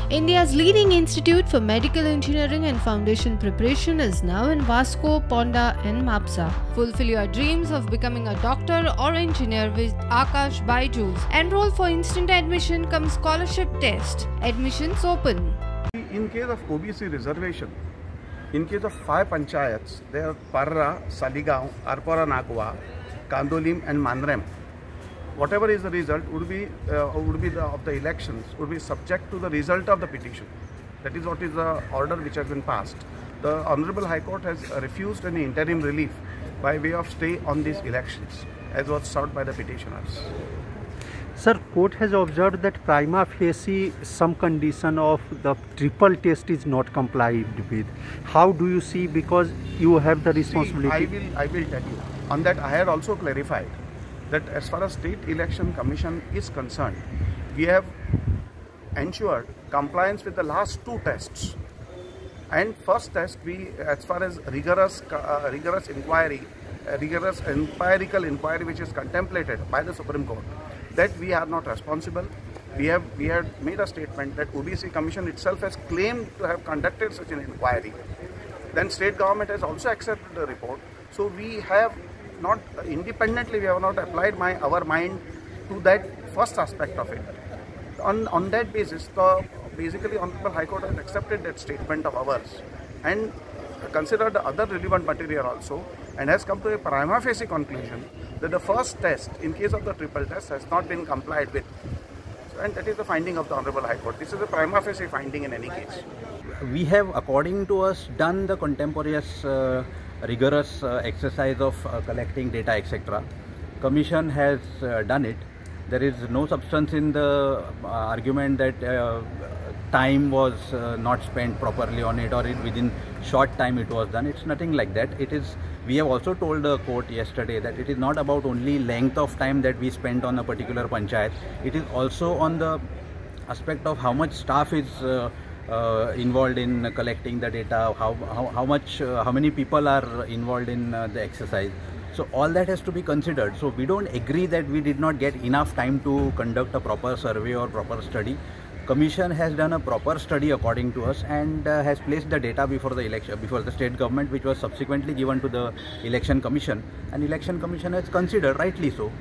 India's leading institute for medical engineering and foundation preparation is now in Vasco, Ponda and Mapsa. Fulfill your dreams of becoming a doctor or engineer with Akash Byju's. Enroll for instant admission cum scholarship test. Admissions open. In case of OBC reservation, in case of 5 panchayats, they are Parra, Saligaon, Arpora Nagwa, Kandolim and Mandrem. Whatever is the result would be of the elections would be subject to the result of the petition. That is what is the order which has been passed. The Honorable High Court has refused any interim relief by way of stay on these elections, as was sought by the petitioners. Sir, court has observed that prima facie some condition of the triple test is not complied with. How do you see, because you have the responsibility? See, I will tell you. On that I had also clarified that as far as State Election Commission is concerned, we have ensured compliance with the last 2 tests. And first test, we, as far as rigorous empirical inquiry which is contemplated by the Supreme Court, that we are not responsible. We had made a statement that OBC Commission itself has claimed to have conducted such an inquiry. Then state government has also accepted the report. So we have not independently, we have not applied our mind to that first aspect of it. On that basis, basically Honorable High Court has accepted that statement of ours and considered the other relevant material also, and has come to a prima facie conclusion that the first test, in case of the triple test, has not been complied with. And that is the finding of the Honorable High Court. This is a prima facie finding in any case. We have, according to us, done the contemporaneous rigorous exercise of collecting data, etc. Commission has done it. There is no substance in the argument that time was not spent properly on it, or within short time it was done. It's nothing like that. It is. We have also told the court yesterday that it is not about only length of time that we spent on a particular panchayat. It is also on the aspect of how much staff is involved in collecting the data, how many people are involved in the exercise. So all that has to be considered. So we don't agree that we did not get enough time to conduct a proper survey or proper study. Commission has done a proper study according to us, and has placed the data before the election, before the state government, which was subsequently given to the election commission, and election commission has considered, rightly so.